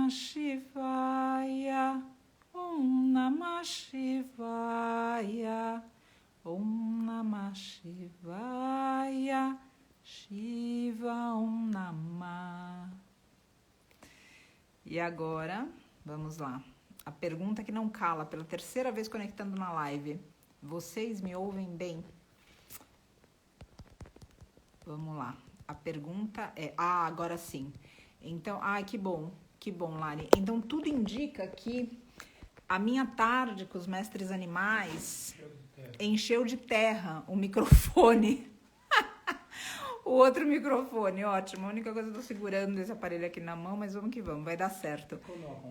Namah Shivaya, Om Namah Shivaya, Om Namah Shivaya, Shiva Om Namah. E agora, vamos lá. A pergunta que não cala, pela terceira vez conectando na live. Vocês me ouvem bem? Vamos lá. A pergunta é... Ah, agora sim. Então, que bom, Lari. Então, tudo indica que a minha tarde com os mestres animais encheu de terra o microfone. O outro microfone, ótimo. A única coisa, eu tô segurando esse aparelho aqui na mão, mas vamos que vamos, vai dar certo.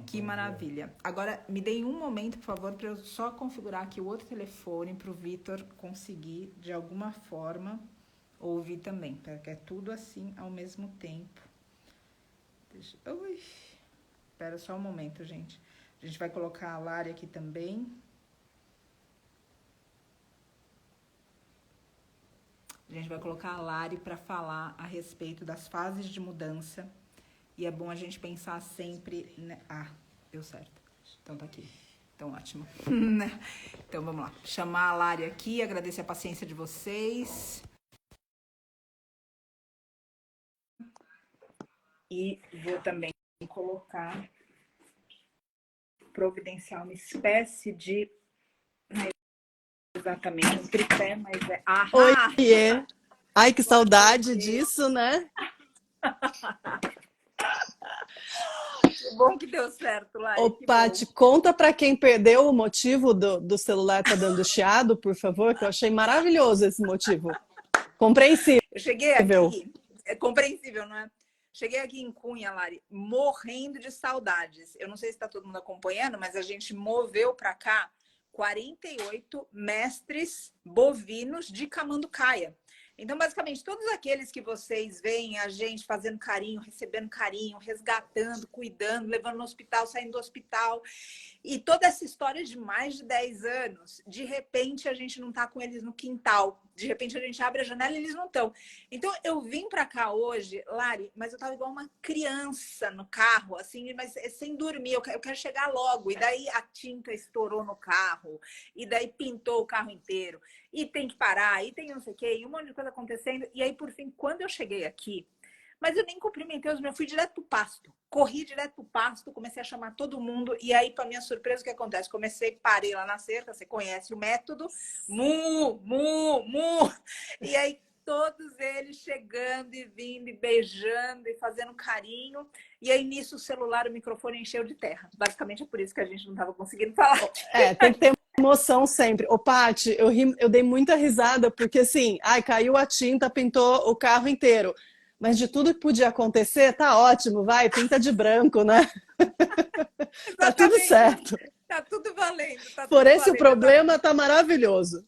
Que maravilha. Agora, me deem um momento, por favor, para eu só configurar aqui o outro telefone para o Vitor conseguir, de alguma forma, ouvir também, porque é tudo assim ao mesmo tempo. Espera só um momento, gente. A gente vai colocar a Lari aqui também. A gente vai colocar a Lari para falar a respeito das fases de mudança. E é bom a gente pensar sempre... Né? Deu certo. Então tá aqui. Então, ótimo. Então, vamos lá. Chamar a Lari aqui, agradecer a paciência de vocês. E vou também colocar, providenciar uma espécie de... Exatamente, um tripé, mas é... Oiê! Ai, que saudade disso, né? Que bom que deu certo, Lari. Ô, Paty, conta para quem perdeu o motivo do celular tá dando chiado, por favor, que eu achei maravilhoso esse motivo. Compreensível. Eu cheguei aqui, é compreensível, não é? Cheguei aqui em Cunha, Lari, morrendo de saudades. Eu não sei se está todo mundo acompanhando, mas a gente moveu para cá 48 mestres bovinos de Camanducaia. Então, basicamente, todos aqueles que vocês veem a gente fazendo carinho, recebendo carinho, resgatando, cuidando, levando no hospital, saindo do hospital, e toda essa história de mais de 10 anos, de repente a gente não está com eles no quintal, de repente a gente abre a janela e eles não estão. Então, eu vim para cá hoje, Lari, mas eu estava igual uma criança no carro, assim, mas sem dormir, eu quero chegar logo. E daí a tinta estourou no carro, e daí pintou o carro inteiro, e tem que parar, e tem não sei o quê, e um monte de coisa acontecendo. E aí, por fim, quando eu cheguei aqui, mas eu nem cumprimentei os meus, fui direto pro pasto. Corri direto pro pasto, comecei a chamar todo mundo. E aí, para minha surpresa, o que acontece? Parei lá na cerca, você conhece o método. Mu, mu, mu. E aí, todos eles chegando e vindo, e beijando, e fazendo carinho. E aí, nisso, o celular, o microfone encheu de terra. Basicamente, é por isso que a gente não estava conseguindo falar. Tem que ter emoção sempre. Ô, Paty, eu dei muita risada, porque assim, caiu a tinta, pintou o carro inteiro. Mas de tudo que podia acontecer, tá ótimo, vai, pinta de branco, né? Tá tudo certo. Tá tudo valendo. Por esse problema, tá maravilhoso.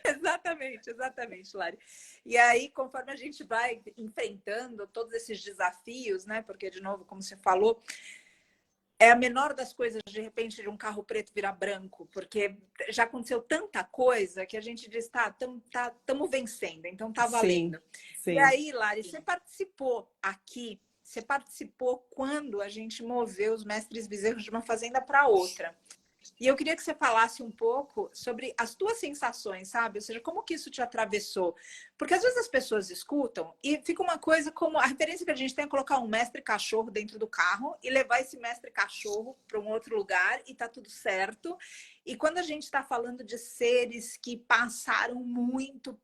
Exatamente, Lari. E aí, conforme a gente vai enfrentando todos esses desafios, né? Porque, de novo, como você falou, é a menor das coisas, de repente, de um carro preto virar branco, porque já aconteceu tanta coisa que a gente diz, estamos vencendo, então tá valendo. Sim. E aí, Lari, você participou quando a gente moveu os mestres bezerros de uma fazenda para outra. E eu queria que você falasse um pouco sobre as tuas sensações, sabe? Ou seja, como que isso te atravessou? Porque às vezes as pessoas escutam e fica uma coisa como... A referência que a gente tem é colocar um mestre cachorro dentro do carro e levar esse mestre cachorro para um outro lugar e tá tudo certo. E quando a gente está falando de seres que passaram muita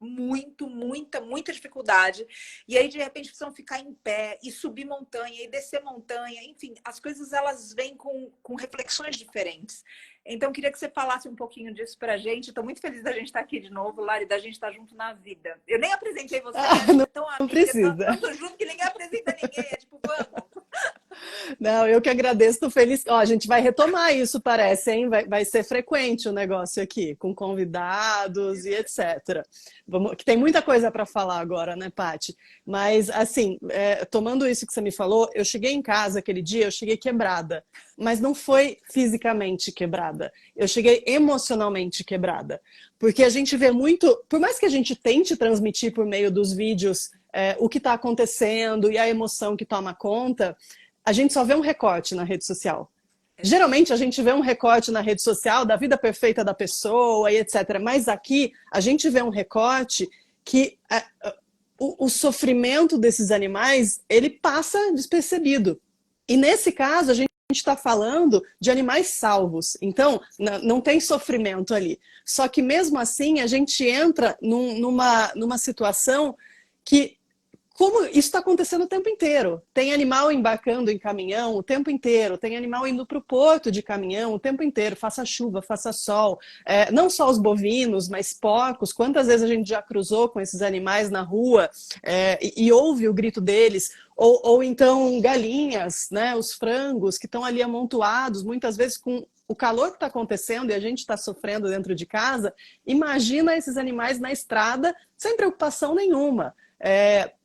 dificuldade, e aí de repente precisam ficar em pé e subir montanha e descer montanha, enfim, as coisas elas vêm com reflexões diferentes. Então, eu queria que você falasse um pouquinho disso pra gente. Estou muito feliz da gente estar aqui de novo, Lari, da gente estar junto na vida. Eu nem apresentei você, né? Tão amiga, precisa. Tanto junto que ninguém apresenta ninguém. É tipo, vamos. Não, eu que agradeço, estou feliz. Ó, a gente vai retomar isso, parece, hein? Vai ser frequente o negócio aqui, com convidados e etc. Que tem muita coisa para falar agora, né, Paty? Mas, assim, tomando isso que você me falou, eu cheguei em casa aquele dia, eu cheguei quebrada. Mas não foi fisicamente quebrada. Eu cheguei emocionalmente quebrada. Porque a gente vê muito... Por mais que a gente tente transmitir por meio dos vídeos o que está acontecendo e a emoção que toma conta... a gente só vê um recorte na rede social. Geralmente a gente vê um recorte na rede social da vida perfeita da pessoa e etc. Mas aqui a gente vê um recorte que o sofrimento desses animais, ele passa despercebido. E nesse caso a gente está falando de animais salvos. Então não tem sofrimento ali. Só que mesmo assim a gente entra numa situação que, como isso está acontecendo o tempo inteiro. Tem animal embarcando em caminhão o tempo inteiro, tem animal indo para o porto de caminhão o tempo inteiro, faça chuva, faça sol. Não só os bovinos, mas porcos. Quantas vezes a gente já cruzou com esses animais na rua e ouve o grito deles? Ou então galinhas, né? Os frangos que estão ali amontoados, muitas vezes com o calor que está acontecendo e a gente está sofrendo dentro de casa. Imagina esses animais na estrada sem preocupação nenhuma.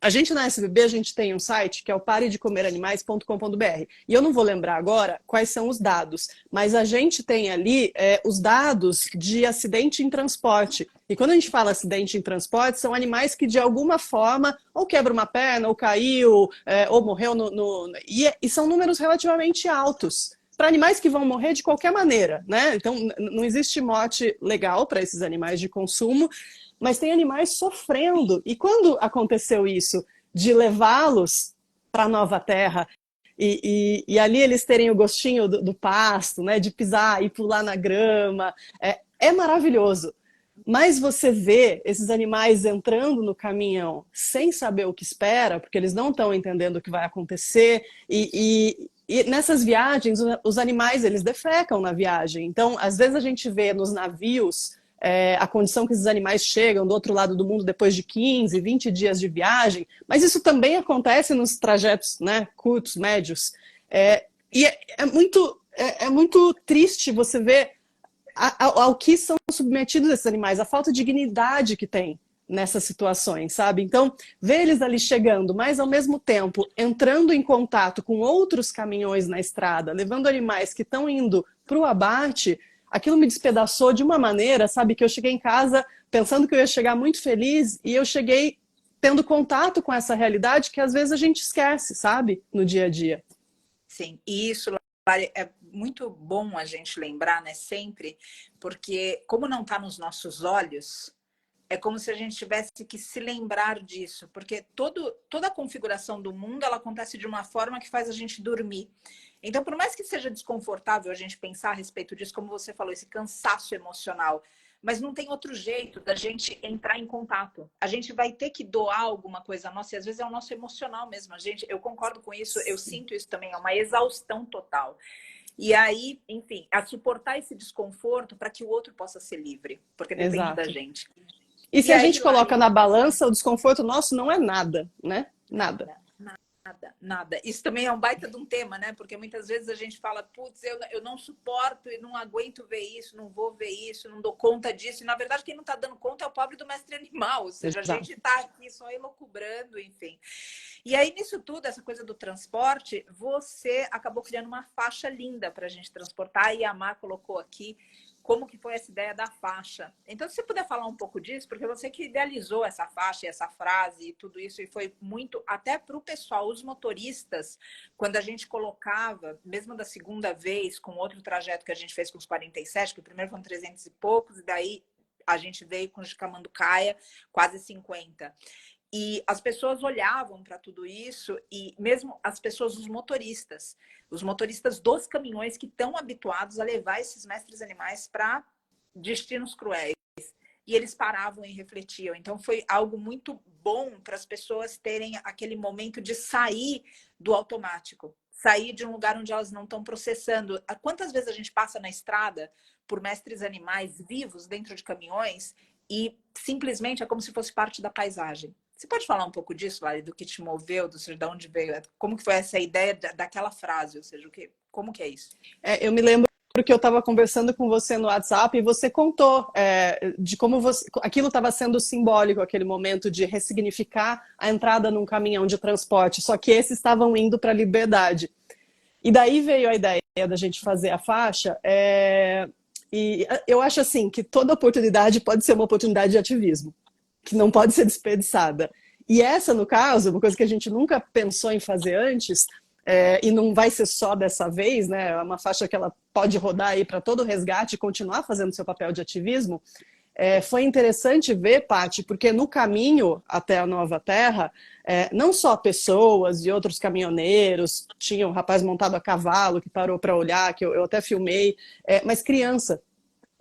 A gente na SBB, a gente tem um site que é o paredecomeranimais.com.br e eu não vou lembrar agora quais são os dados, mas a gente tem ali os dados de acidente em transporte. E quando a gente fala acidente em transporte, são animais que de alguma forma ou quebra uma perna, ou caiu, ou morreu e são números relativamente altos para animais que vão morrer de qualquer maneira, né? Então não existe morte legal para esses animais de consumo, mas tem animais sofrendo. E quando aconteceu isso, de levá-los para a nova terra e ali eles terem o gostinho do pasto, né, de pisar e pular na grama, é maravilhoso. Mas você vê esses animais entrando no caminhão sem saber o que espera, porque eles não estão entendendo o que vai acontecer, e nessas viagens, os animais, eles defecam na viagem. Então, às vezes a gente vê nos navios a condição que esses animais chegam do outro lado do mundo depois de 15, 20 dias de viagem, mas isso também acontece nos trajetos, né, curtos, médios. É muito triste você ver ao que são submetidos esses animais, a falta de dignidade que tem nessas situações, sabe? Então, ver eles ali chegando, mas ao mesmo tempo entrando em contato com outros caminhões na estrada, levando animais que estão indo para o abate, aquilo me despedaçou de uma maneira, sabe? Que eu cheguei em casa pensando que eu ia chegar muito feliz e eu cheguei tendo contato com essa realidade que às vezes a gente esquece, sabe? No dia a dia. Sim, e isso, Lari, é muito bom a gente lembrar, né? Sempre, porque como não está nos nossos olhos, é como se a gente tivesse que se lembrar disso, porque toda a configuração do mundo, ela acontece de uma forma que faz a gente dormir. Então, por mais que seja desconfortável a gente pensar a respeito disso, como você falou, esse cansaço emocional, mas não tem outro jeito da gente entrar em contato. A gente vai ter que doar alguma coisa nossa, e às vezes é o nosso emocional mesmo. Eu concordo com isso, eu sinto isso também, é uma exaustão total. E aí, enfim, a suportar esse desconforto para que o outro possa ser livre, porque depende da gente. E se a gente coloca na balança, o desconforto nosso não é nada, né? Nada. Nada. Isso também é um baita de um tema, né? Porque muitas vezes a gente fala, putz, eu não suporto e não aguento ver isso, não vou ver isso, não dou conta disso. E na verdade, quem não está dando conta é o pobre do mestre animal. Ou seja, a gente está aqui só elocubrando, enfim. E aí, nisso tudo, essa coisa do transporte, você acabou criando uma faixa linda para a gente transportar. E a Mar colocou aqui como que foi essa ideia da faixa. Então, se você puder falar um pouco disso, porque você que idealizou essa faixa e essa frase e tudo isso, e foi muito, até para o pessoal, os motoristas, quando a gente colocava, mesmo da segunda vez, com outro trajeto que a gente fez com os 47, que o primeiro foram 300 e poucos, e daí a gente veio com os de Camanducaia, quase 50. E as pessoas olhavam para tudo isso, e mesmo as pessoas, os motoristas dos caminhões que estão habituados a levar esses mestres animais para destinos cruéis. E eles paravam e refletiam. Então foi algo muito bom para as pessoas terem aquele momento de sair do automático, sair de um lugar onde elas não estão processando. Quantas vezes a gente passa na estrada por mestres animais vivos dentro de caminhões e simplesmente é como se fosse parte da paisagem. Você pode falar um pouco disso, Lari, do que te moveu, de onde veio, como que foi essa ideia daquela frase, ou seja, como que é isso? Eu me lembro que eu estava conversando com você no WhatsApp e você contou de como aquilo estava sendo simbólico, aquele momento de ressignificar a entrada num caminhão de transporte, só que esses estavam indo para a Liberdade. E daí veio a ideia da gente fazer a faixa, e eu acho assim, que toda oportunidade pode ser uma oportunidade de ativismo, que não pode ser desperdiçada. E essa, no caso, uma coisa que a gente nunca pensou em fazer antes, e não vai ser só dessa vez, né? É uma faixa que ela pode rodar aí para todo o resgate e continuar fazendo seu papel de ativismo. Foi interessante ver, Paty, porque no caminho até a Nova Terra, não só pessoas e outros caminhoneiros, tinha um rapaz montado a cavalo que parou para olhar, que eu até filmei, mas criança,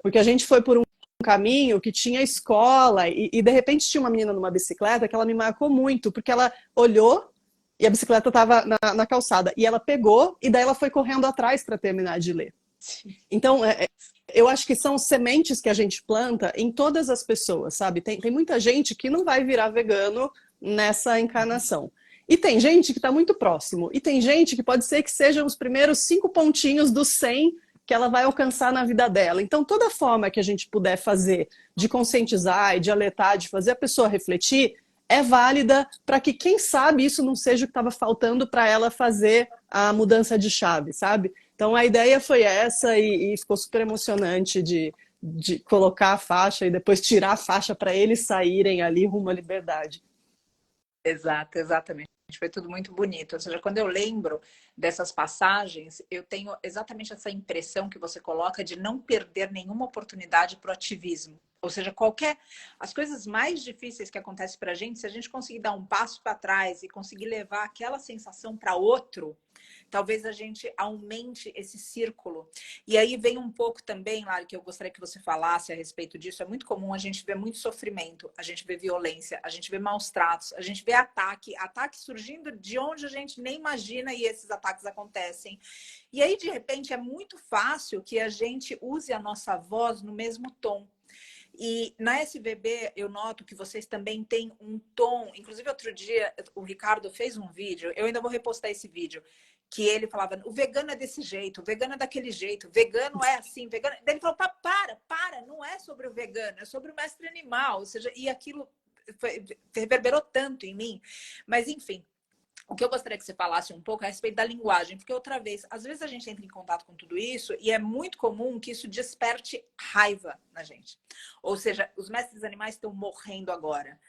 porque a gente foi por um caminho que tinha escola e de repente tinha uma menina numa bicicleta que ela me marcou muito, porque ela olhou e a bicicleta estava na calçada, e ela pegou e daí ela foi correndo atrás para terminar de ler. Então, eu acho que são sementes que a gente planta em todas as pessoas, sabe? Tem muita gente que não vai virar vegano nessa encarnação. E tem gente que está muito próximo. E tem gente que pode ser que sejam os primeiros 5 pontinhos dos 100 que ela vai alcançar na vida dela. Então, toda forma que a gente puder fazer de conscientizar e de alertar, de fazer a pessoa refletir, é válida para que, quem sabe, isso não seja o que estava faltando para ela fazer a mudança de chave, sabe? Então, a ideia foi essa e ficou super emocionante de colocar a faixa e depois tirar a faixa para eles saírem ali rumo à liberdade. Exato, exatamente. Foi tudo muito bonito. Ou seja, quando eu lembro dessas passagens, eu tenho exatamente essa impressão que você coloca de não perder nenhuma oportunidade para o ativismo. Ou seja, as coisas mais difíceis que acontecem para a gente, se a gente conseguir dar um passo para trás e conseguir levar aquela sensação para outro, talvez a gente aumente esse círculo. E aí vem um pouco também, Lari, que eu gostaria que você falasse a respeito disso. É muito comum a gente ver muito sofrimento, a gente vê violência, a gente vê maus tratos, a gente vê ataque surgindo de onde a gente nem imagina, e esses ataques acontecem. E aí, de repente, é muito fácil que a gente use a nossa voz no mesmo tom. E na SVB eu noto que vocês também têm um tom. Inclusive, outro dia o Ricardo fez um vídeo, eu ainda vou repostar esse vídeo, que ele falava: o vegano é desse jeito, o vegano é daquele jeito, o vegano é assim, vegano. Daí ele falou: para, não é sobre o vegano, é sobre o mestre animal. Ou seja, e aquilo reverberou tanto em mim. Mas, enfim. O que eu gostaria que você falasse um pouco é a respeito da linguagem, porque outra vez, às vezes a gente entra em contato com tudo isso e é muito comum que isso desperte raiva na gente. Ou seja, os mestres animais estão morrendo agora.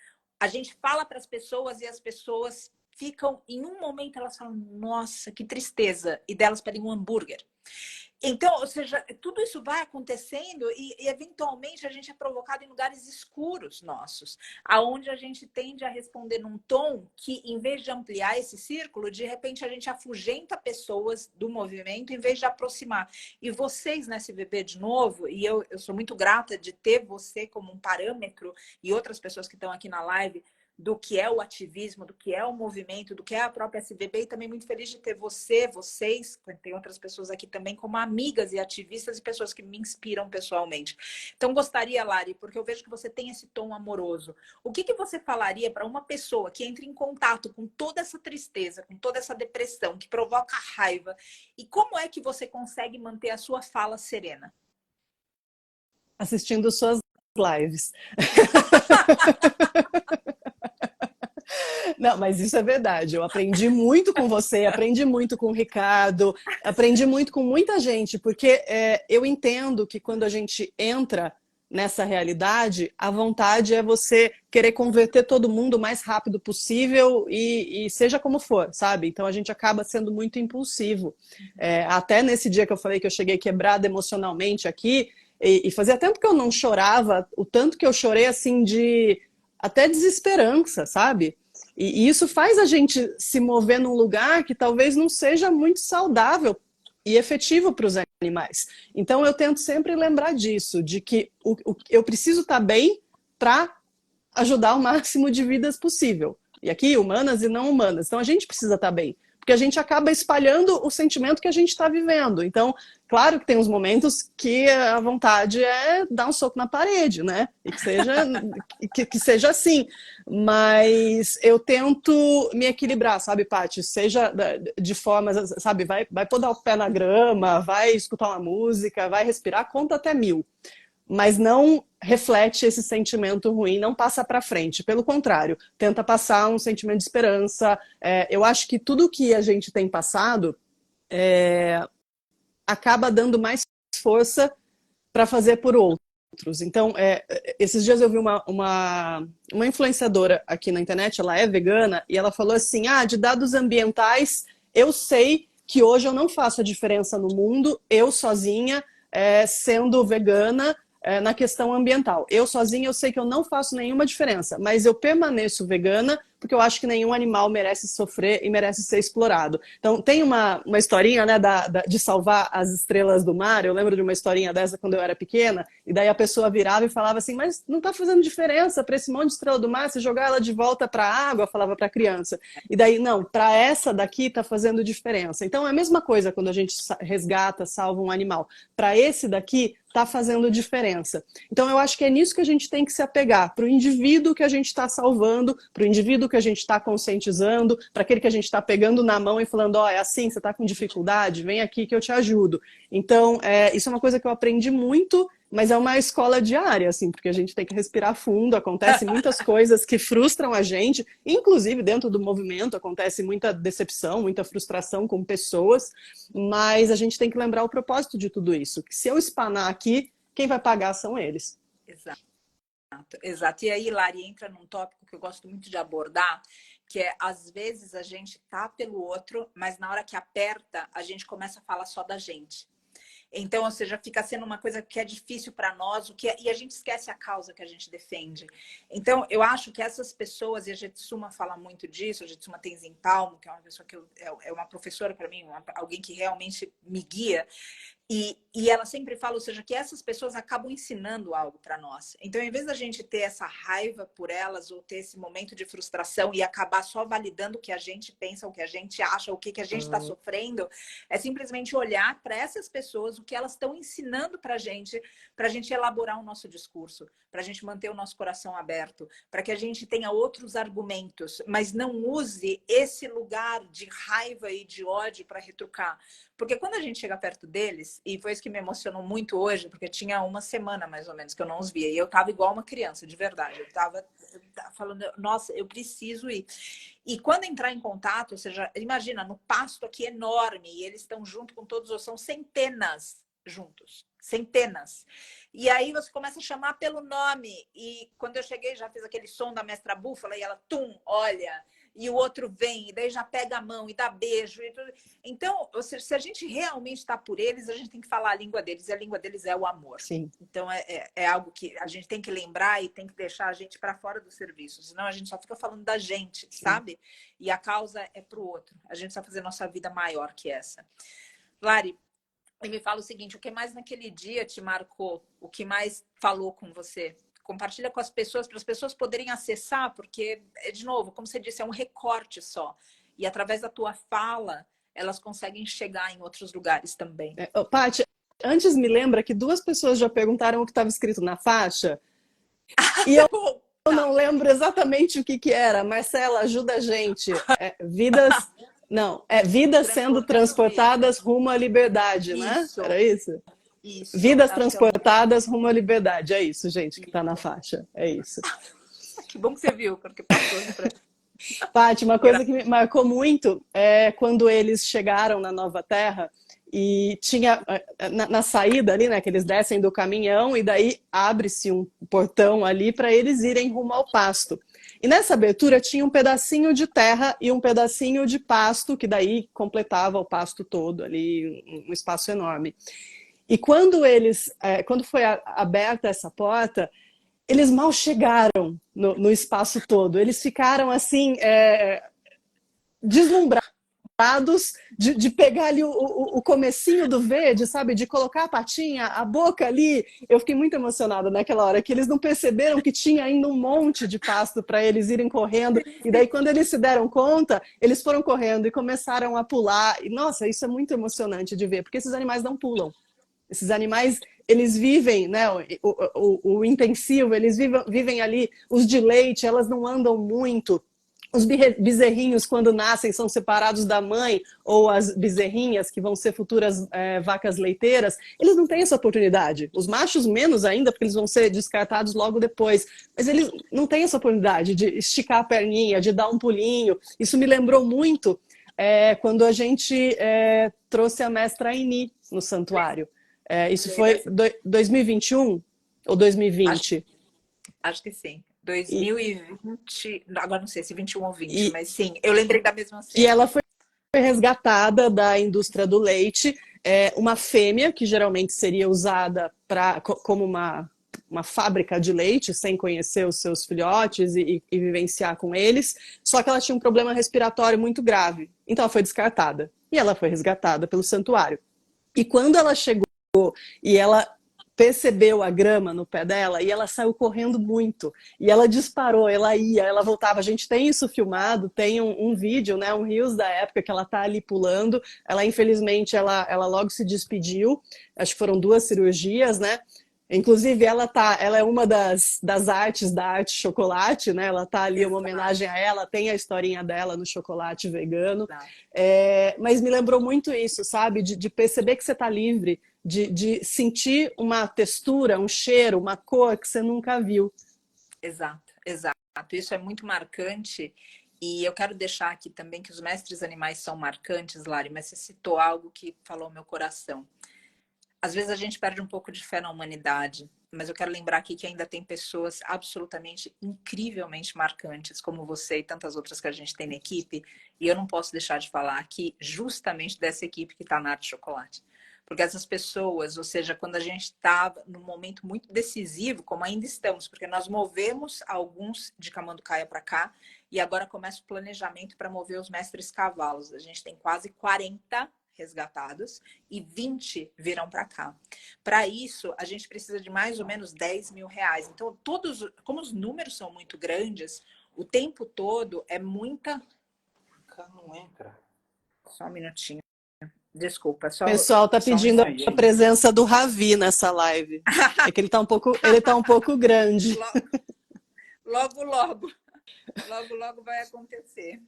A gente fala para as pessoas e as pessoas ficam, em um momento elas falam: nossa, que tristeza, e delas pedem um hambúrguer. Então, ou seja, tudo isso vai acontecendo e eventualmente a gente é provocado em lugares escuros nossos, aonde a gente tende a responder num tom que, em vez de ampliar esse círculo, de repente a gente afugenta pessoas do movimento em vez de aproximar. E vocês na SVB, de novo, e eu sou muito grata de ter você como um parâmetro e outras pessoas que estão aqui na live, do que é o ativismo, do que é o movimento, do que é a própria SVB, e também muito feliz de ter vocês, tem outras pessoas aqui também, como amigas e ativistas e pessoas que me inspiram pessoalmente. Então, gostaria, Lari, porque eu vejo que você tem esse tom amoroso, o que você falaria para uma pessoa que entra em contato com toda essa tristeza, com toda essa depressão, que provoca raiva, e como é que você consegue manter a sua fala serena? Assistindo suas lives. Não, mas isso é verdade. Eu aprendi muito com você, aprendi muito com o Ricardo, aprendi muito com muita gente, porque eu entendo que quando a gente entra nessa realidade, a vontade é você querer converter todo mundo o mais rápido possível e seja como for, sabe? Então a gente acaba sendo muito impulsivo. Até nesse dia que eu falei que eu cheguei quebrada emocionalmente aqui, e fazia tempo que eu não chorava, o tanto que eu chorei assim de até desesperança, sabe? E isso faz a gente se mover num lugar que talvez não seja muito saudável e efetivo para os animais. Então eu tento sempre lembrar disso, de que eu preciso estar bem para ajudar o máximo de vidas possível. E aqui, humanas e não humanas. Então a gente precisa estar bem, porque a gente acaba espalhando o sentimento que a gente está vivendo. Então, claro que tem uns momentos que a vontade é dar um soco na parede, né? E que seja assim. Mas eu tento me equilibrar, sabe, Paty? Seja de forma, sabe, vai pôr o pé na grama, vai escutar uma música, vai respirar, conta até 1000. Mas não reflete esse sentimento ruim, não passa para frente. Pelo contrário, tenta passar um sentimento de esperança. Eu acho que tudo que a gente tem passado acaba dando mais força para fazer por outros. Então, esses dias eu vi uma influenciadora aqui na internet, ela é vegana, e ela falou assim, de dados ambientais eu sei que hoje eu não faço a diferença no mundo, eu sozinha, sendo vegana, na questão ambiental. Eu sozinha, eu sei que eu não faço nenhuma diferença, mas eu permaneço vegana porque eu acho que nenhum animal merece sofrer e merece ser explorado. Então, tem uma historinha, né, de salvar as estrelas do mar. Eu lembro de uma historinha dessa quando eu era pequena, e daí a pessoa virava e falava assim, mas não está fazendo diferença para esse monte de estrela do mar, se jogar ela de volta para a água, falava para a criança. E daí, não, para essa daqui está fazendo diferença. Então, é a mesma coisa quando a gente resgata, salva um animal. Para esse daqui, está fazendo diferença. Então, eu acho que é nisso que a gente tem que se apegar, para o indivíduo que a gente está salvando, para o indivíduo que a gente está conscientizando, para aquele que a gente está pegando na mão e falando, ó, é assim, você está com dificuldade, vem aqui que eu te ajudo. Então, isso é uma coisa que eu aprendi muito, mas é uma escola diária, assim, porque a gente tem que respirar fundo, acontecem muitas coisas que frustram a gente, inclusive dentro do movimento acontece muita decepção, muita frustração com pessoas, mas a gente tem que lembrar o propósito de tudo isso, que se eu espanar aqui, quem vai pagar são eles. Exato, exato. E aí, Lari, entra num tópico que eu gosto muito de abordar, que é, às vezes, a gente tá pelo outro, mas na hora que aperta, a gente começa a falar só da gente. Então, ou seja, fica sendo uma coisa que é difícil para nós, e a gente esquece a causa que a gente defende. Então, eu acho que essas pessoas, e a Jetsuma fala muito disso, a Jetsuma Tenzin Palmo, que é uma pessoa que é uma professora para mim, alguém que realmente me guia, e ela sempre fala, ou seja, que essas pessoas acabam ensinando algo para nós. Então, em vez da gente ter essa raiva por elas ou ter esse momento de frustração e acabar só validando o que a gente pensa, o que a gente acha, o que a gente está sofrendo, é simplesmente olhar para essas pessoas, o que elas estão ensinando para a gente elaborar o nosso discurso, para a gente manter o nosso coração aberto, para que a gente tenha outros argumentos, mas não use esse lugar de raiva e de ódio para retrucar. Porque quando a gente chega perto deles, e foi isso que me emocionou muito hoje, porque tinha uma semana mais ou menos que eu não os via, e eu tava igual uma criança, de verdade. Eu tava falando, nossa, eu preciso ir. E quando entrar em contato, ou seja, imagina, no pasto aqui enorme, e eles estão junto com todos, são centenas juntos, centenas. E aí você começa a chamar pelo nome, e quando eu cheguei já fiz aquele som da mestra búfala, e ela, tum, olha... E o outro vem, e daí já pega a mão e dá beijo. E tudo. Então, ou seja, se a gente realmente está por eles, a gente tem que falar a língua deles. E a língua deles é o amor. Sim. Então, é algo que a gente tem que lembrar e tem que deixar a gente para fora do serviço. Senão, a gente só fica falando da gente, sabe? E a causa é para o outro. A gente precisa fazer nossa vida maior que essa. Lari, me fala o seguinte, o que mais naquele dia te marcou? O que mais falou com você? Compartilha com as pessoas, para as pessoas poderem acessar, porque, de novo, como você disse, é um recorte só. E através da tua fala, elas conseguem chegar em outros lugares também. Paty, antes me lembra que 2 pessoas já perguntaram o que estava escrito na faixa, e eu não lembro exatamente o que era. Marcela, ajuda a gente. Vidas sendo transportadas rumo à liberdade, né? Era isso? Isso. Vidas transportadas rumo à liberdade. É isso, gente, que está na faixa. É isso. Que bom que você viu, porque passou de pra... Paty, uma coisa que me marcou muito é quando eles chegaram na Nova Terra e tinha na saída ali, né, que eles descem do caminhão e daí abre-se um portão ali para eles irem rumo ao pasto. E nessa abertura tinha um pedacinho de terra e um pedacinho de pasto, que daí completava o pasto todo ali, um espaço enorme. E quando foi aberta essa porta, eles mal chegaram no espaço todo. Eles ficaram assim, deslumbrados de pegar ali o comecinho do verde, sabe? De colocar a patinha, a boca ali. Eu fiquei muito emocionada naquela hora, que eles não perceberam que tinha ainda um monte de pasto para eles irem correndo. E daí, quando eles se deram conta, eles foram correndo e começaram a pular. E, nossa, isso é muito emocionante de ver, porque esses animais não pulam. Esses animais, eles vivem, né, o intensivo, eles vivem ali os de leite, elas não andam muito. Os bezerrinhos, quando nascem, são separados da mãe, ou as bezerrinhas, que vão ser futuras vacas leiteiras, eles não têm essa oportunidade. Os machos menos ainda, porque eles vão ser descartados logo depois. Mas eles não têm essa oportunidade de esticar a perninha, de dar um pulinho. Isso me lembrou muito quando a gente trouxe a mestra Aini no santuário. Isso foi 2021 ou 2020? Acho que sim. 2020, agora não sei se 21 ou 20, mas sim, eu lembrei da mesma cena. E ela foi foi resgatada da indústria do leite, uma fêmea, que geralmente seria usada como uma fábrica de leite, sem conhecer os seus filhotes e vivenciar com eles, só que ela tinha um problema respiratório muito grave. Então ela foi descartada. E ela foi resgatada pelo santuário. E quando ela chegou e ela percebeu a grama no pé dela, e ela saiu correndo muito. E ela disparou, ela ia, ela voltava. A gente tem isso filmado, tem um vídeo, né, um Reels da época que ela tá ali pulando. Ela, infelizmente, ela logo se despediu. Acho que foram 2 cirurgias, né? Inclusive, ela é uma das artes da arte chocolate, né? Ela tá ali, uma homenagem a ela, tem a historinha dela no chocolate vegano. Mas me lembrou muito isso, sabe? De perceber que você tá livre, de sentir uma textura, um cheiro, uma cor que você nunca viu. Exato, exato. Isso é muito marcante. E eu quero deixar aqui também que os mestres animais são marcantes, Lari, mas você citou algo que falou ao meu coração. Às vezes a gente perde um pouco de fé na humanidade, mas eu quero lembrar aqui que ainda tem pessoas absolutamente, incrivelmente marcantes, como você e tantas outras que a gente tem na equipe, e eu não posso deixar de falar aqui justamente dessa equipe que está na Arte Chocolate. Porque essas pessoas, ou seja, quando a gente estava num momento muito decisivo, como ainda estamos, porque nós movemos alguns de Camanducaia para cá, e agora começa o planejamento para mover os mestres cavalos. A gente tem quase 40 resgatados e 20 virão para cá. Para isso, a gente precisa de mais ou menos 10 mil reais. Então, como os números são muito grandes, o tempo todo é muita... Não entra. Só um minutinho. Desculpa. O pessoal tá pedindo a presença do Ravi nessa live. É que ele tá um pouco grande. Logo vai acontecer.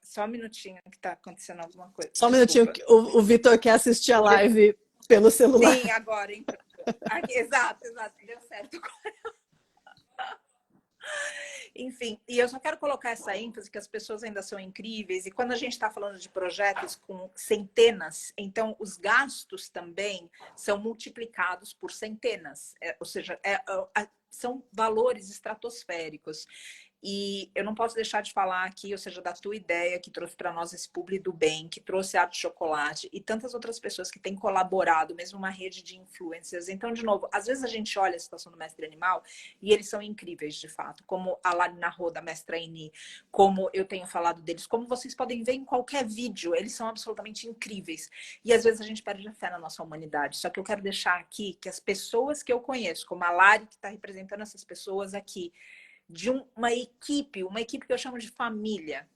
Só um minutinho que tá acontecendo alguma coisa. Só um minutinho, o Vitor quer assistir a live pelo celular. Sim, agora. Exato, deu certo agora. Enfim, e eu só quero colocar essa ênfase que as pessoas ainda são incríveis, e quando a gente está falando de projetos com centenas, então os gastos também são multiplicados por centenas, ou seja, são valores estratosféricos. E eu não posso deixar de falar aqui, ou seja, da tua ideia que trouxe para nós esse Publi do Bem, que trouxe a Arte Chocolate e tantas outras pessoas que têm colaborado, mesmo uma rede de influencers. Então, de novo, às vezes a gente olha a situação do mestre animal e eles são incríveis, de fato, como a Lari narrou da mestra Ini, como eu tenho falado deles, como vocês podem ver em qualquer vídeo, eles são absolutamente incríveis. E às vezes a gente perde a fé na nossa humanidade. Só que eu quero deixar aqui que as pessoas que eu conheço, como a Lari, que está representando essas pessoas aqui, de uma equipe que eu chamo de família.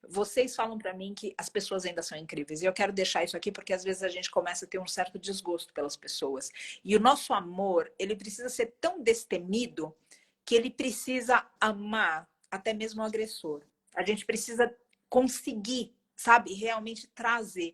Vocês falam para mim que as pessoas ainda são incríveis. E eu quero deixar isso aqui porque às vezes a gente começa a ter um certo desgosto pelas pessoas. E o nosso amor, ele precisa ser tão destemido que ele precisa amar até mesmo o agressor. A gente precisa conseguir, sabe, realmente trazer.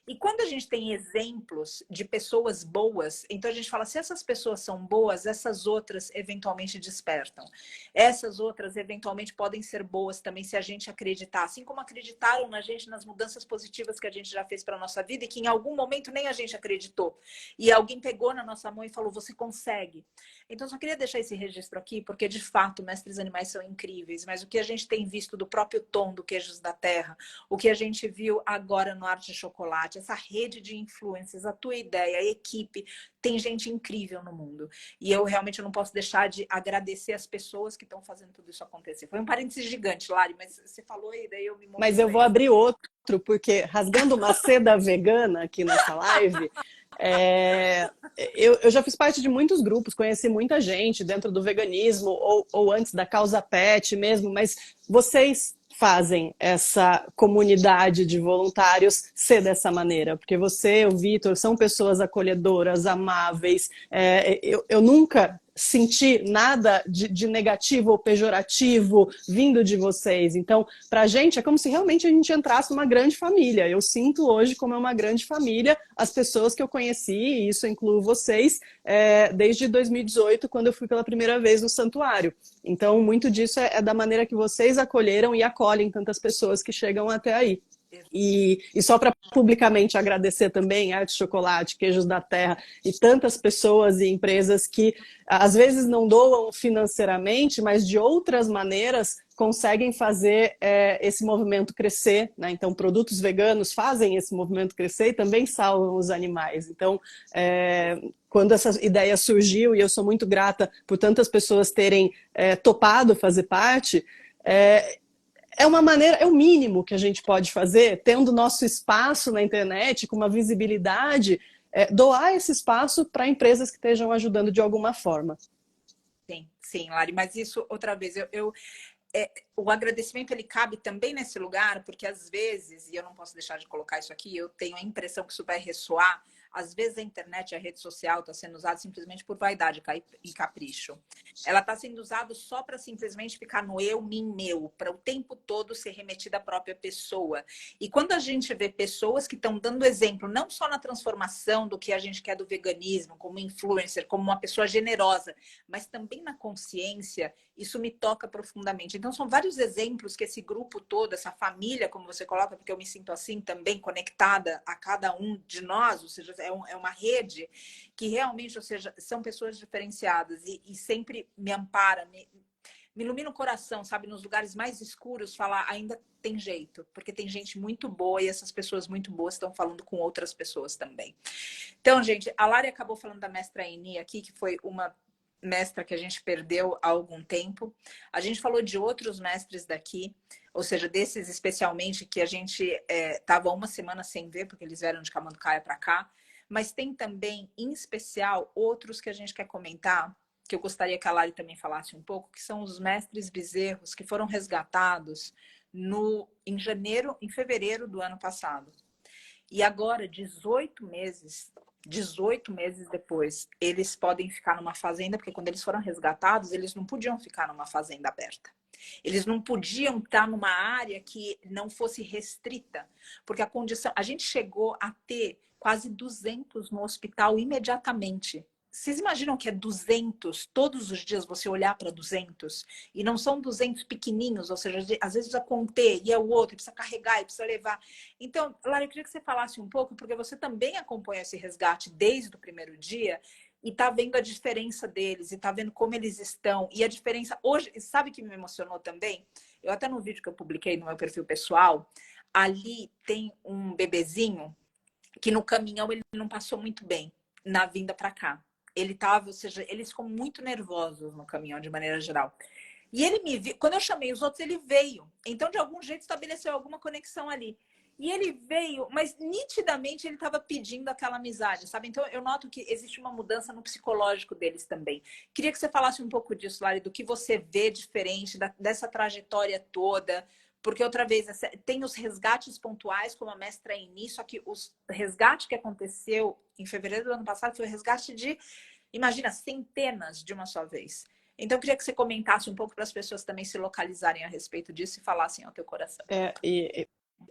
E quando a gente tem exemplos de pessoas boas, então a gente fala, se essas pessoas são boas, essas outras eventualmente despertam. Essas outras eventualmente podem ser boas também se a gente acreditar. Assim como acreditaram na gente nas mudanças positivas que a gente já fez para a nossa vida e que em algum momento nem a gente acreditou. E alguém pegou na nossa mão e falou, você consegue. Então eu só queria deixar esse registro aqui, porque de fato mestres animais são incríveis, mas o que a gente tem visto do próprio Tom do Queijos da Terra, o que a gente viu agora no Arte de Chocolate, essa rede de influências, a tua ideia, a equipe, tem gente incrível no mundo. E eu realmente não posso deixar de agradecer as pessoas que estão fazendo tudo isso acontecer. Foi um parênteses gigante, Lari, mas você falou e daí eu me mostrei. Mas eu vou abrir outro, porque rasgando uma seda vegana aqui nessa live, eu já fiz parte de muitos grupos, conheci muita gente dentro do veganismo ou antes da causa pet mesmo, mas vocês fazem essa comunidade de voluntários ser dessa maneira, porque você, o Vitor, são pessoas acolhedoras, amáveis. Eu nunca senti nada de negativo ou pejorativo vindo de vocês. Então, pra gente, é como se realmente a gente entrasse numa grande família. Eu sinto hoje como é uma grande família as pessoas que eu conheci, e isso inclui vocês, desde 2018, quando eu fui pela primeira vez no santuário. Então, muito disso é da maneira que vocês acolheram e acolhem tantas pessoas que chegam até aí. E só para publicamente agradecer também Arte Chocolate, Queijos da Terra e tantas pessoas e empresas que às vezes não doam financeiramente, mas de outras maneiras conseguem fazer esse movimento crescer, né? Então, produtos veganos fazem esse movimento crescer e também salvam os animais. Então, quando essa ideia surgiu, e eu sou muito grata por tantas pessoas terem topado fazer parte, é uma maneira, é o mínimo que a gente pode fazer, tendo nosso espaço na internet, com uma visibilidade, doar esse espaço para empresas que estejam ajudando de alguma forma. Sim, sim, Lari, mas isso, outra vez, o agradecimento ele cabe também nesse lugar, porque às vezes, e eu não posso deixar de colocar isso aqui, eu tenho a impressão que isso vai ressoar, às vezes a internet, a rede social está sendo usada simplesmente por vaidade e capricho. Ela está sendo usada só para simplesmente ficar no eu, mim, meu, para o tempo todo ser remetida à própria pessoa. E quando a gente vê pessoas que estão dando exemplo, não só na transformação do que a gente quer do veganismo, como influencer, como uma pessoa generosa, mas também na consciência, isso me toca profundamente. Então, são vários exemplos que esse grupo todo, essa família, como você coloca, porque eu me sinto assim também, conectada a cada um de nós, ou seja, é uma rede que realmente, ou seja, são pessoas diferenciadas e sempre me ampara, me ilumina o coração, sabe? Nos lugares mais escuros, falar ainda tem jeito, porque tem gente muito boa e essas pessoas muito boas estão falando com outras pessoas também. Então, gente, a Lari acabou falando da mestra Eni aqui, que foi uma mestra que a gente perdeu há algum tempo. A gente falou de outros mestres daqui, ou seja, desses especialmente que a gente estava uma semana sem ver, porque eles vieram de Camanducaia para cá, mas tem também, em especial, outros que a gente quer comentar, que eu gostaria que a Lari também falasse um pouco, que são os mestres bezerros que foram resgatados em fevereiro do ano passado. E agora, 18 meses depois, eles podem ficar numa fazenda, porque quando eles foram resgatados, eles não podiam ficar numa fazenda aberta. Eles não podiam estar numa área que não fosse restrita, porque a condição... A gente chegou a ter quase 200 no hospital imediatamente. Vocês imaginam que é 200, todos os dias você olhar para 200, e não são 200 pequenininhos, ou seja, às vezes precisa conter, e é o outro, precisa carregar, e precisa levar. Então, Lara, eu queria que você falasse um pouco, porque você também acompanha esse resgate desde o primeiro dia, e tá vendo a diferença deles, e tá vendo como eles estão, e a diferença... Hoje, sabe o que me emocionou também? Eu até no vídeo que eu publiquei no meu perfil pessoal, ali tem um bebezinho que no caminhão ele não passou muito bem, na vinda para cá. Ou seja, eles ficam muito nervosos no caminhão, de maneira geral. E ele me viu, quando eu chamei os outros, ele veio. Então, de algum jeito, estabeleceu alguma conexão ali. E ele veio, mas nitidamente ele estava pedindo aquela amizade, sabe? Então, eu noto que existe uma mudança no psicológico deles também. Queria que você falasse um pouco disso, Lari, do que você vê diferente dessa trajetória toda. Porque, outra vez, tem os resgates pontuais, como a mestra Eni, só que o resgate que aconteceu em fevereiro do ano passado foi o resgate de, imagina, centenas de uma só vez. Então, eu queria que você comentasse um pouco para as pessoas também se localizarem a respeito disso e falassem ao teu coração.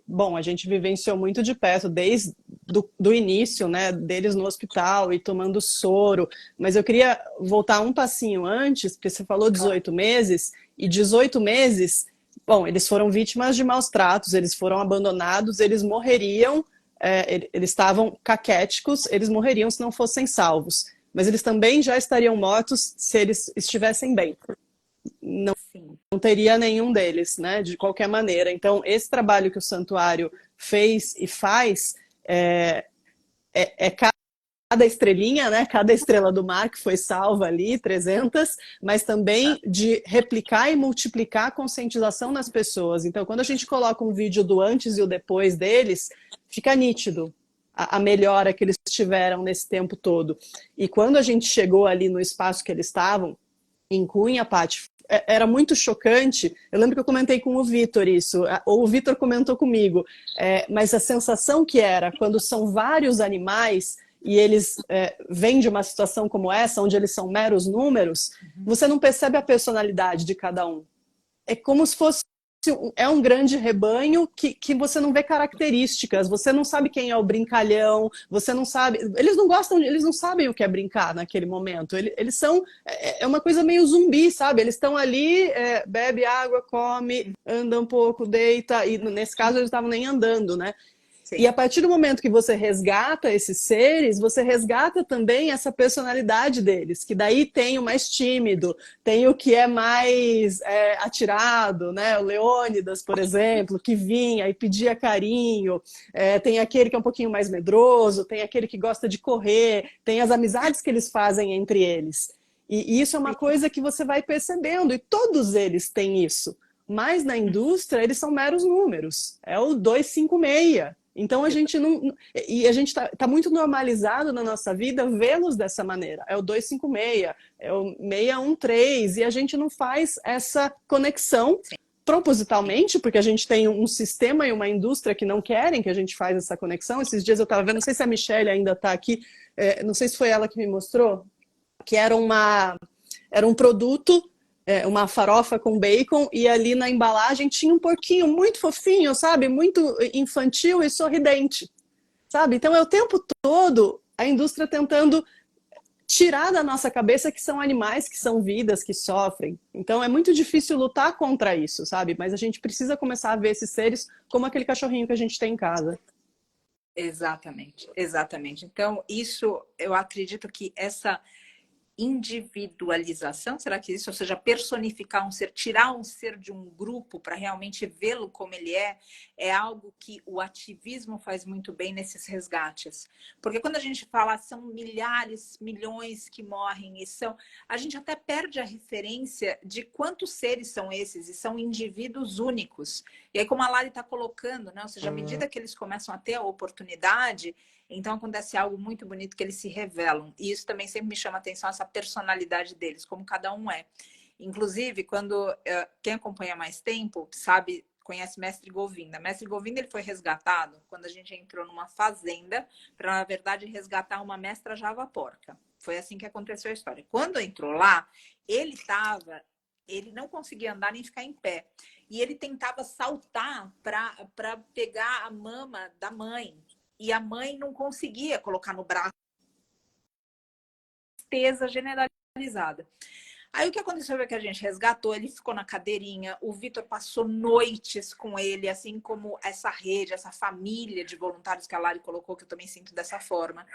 Bom, a gente vivenciou muito de perto, desde do início, né, deles no hospital e tomando soro. Mas eu queria voltar um passinho antes, porque você falou 18 meses, e 18 meses... Bom, eles foram vítimas de maus tratos, eles foram abandonados, eles morreriam, eles estavam caquéticos, eles morreriam se não fossem salvos. Mas eles também já estariam mortos se eles estivessem bem. Não teria nenhum deles, né, de qualquer maneira. Então, esse trabalho que o Santuário fez e faz cada estrelinha, né? Cada estrela do mar que foi salva ali, 300, mas também de replicar e multiplicar a conscientização nas pessoas. Então, quando a gente coloca um vídeo do antes e o depois deles, fica nítido a melhora que eles tiveram nesse tempo todo. E quando a gente chegou ali no espaço que eles estavam, em Cunha, Paty, era muito chocante. Eu lembro que eu comentei com o Vitor isso, ou o Vitor comentou comigo, mas a sensação que era, quando são vários animais... e eles vêm de uma situação como essa, onde eles são meros números, você não percebe a personalidade de cada um. É como se fosse é um grande rebanho que você não vê características, você não sabe quem é o brincalhão, você não sabe. Eles não gostam, eles não sabem o que é brincar naquele momento. Eles são. É uma coisa meio zumbi, sabe? Eles estão ali, bebe água, come, anda um pouco, deita, e nesse caso eles estavam nem andando, né? Sim. E a partir do momento que você resgata esses seres, você resgata também essa personalidade deles, que daí tem o mais tímido, tem o que é mais atirado, né? O Leônidas, por exemplo, que vinha e pedia carinho, tem aquele que é um pouquinho mais medroso, tem aquele que gosta de correr, tem as amizades que eles fazem entre eles. E isso é uma coisa que você vai percebendo, e todos eles têm isso. Mas na indústria, eles são meros números. É o 256. Então a gente não. E a gente está muito normalizado na nossa vida vê-los dessa maneira. É o 256, é o 613, e a gente não faz essa conexão propositalmente, porque a gente tem um sistema e uma indústria que não querem que a gente faça essa conexão. Esses dias eu estava vendo, não sei se a Michelle ainda está aqui, não sei se foi ela que me mostrou, que era um produto. Uma farofa com bacon, e ali na embalagem tinha um porquinho muito fofinho, sabe? Muito infantil e sorridente, sabe? Então é o tempo todo a indústria tentando tirar da nossa cabeça que são animais, que são vidas, que sofrem. Então é muito difícil lutar contra isso, sabe? Mas a gente precisa começar a ver esses seres como aquele cachorrinho que a gente tem em casa. Exatamente, exatamente. Então, isso, eu acredito que essa individualização, será que isso, ou seja, personificar um ser, tirar um ser de um grupo para realmente vê-lo como ele é algo que o ativismo faz muito bem nesses resgates. Porque quando a gente fala são milhares, milhões que morrem e a gente até perde a referência de quantos seres são esses, e são indivíduos únicos. E aí, como a Lari está colocando, né? Ou seja, à medida que eles começam a ter a oportunidade, então acontece algo muito bonito, que eles se revelam. E isso também sempre me chama a atenção, essa personalidade deles, como cada um é. Inclusive, quando quem acompanha mais tempo, sabe, conhece Mestre Govinda. Mestre Govinda, ele foi resgatado quando a gente entrou numa fazenda para, na verdade, resgatar uma mestra Java Porca. Foi assim que aconteceu a história. Quando entrou lá, ele não conseguia andar nem ficar em pé. E ele tentava saltar para pegar a mama da mãe. E a mãe não conseguia colocar no braço. Tristeza generalizada. Aí o que aconteceu foi que a gente resgatou, ele ficou na cadeirinha, o Vitor passou noites com ele, assim como essa rede, essa família de voluntários que a Lari colocou, que eu também sinto dessa forma.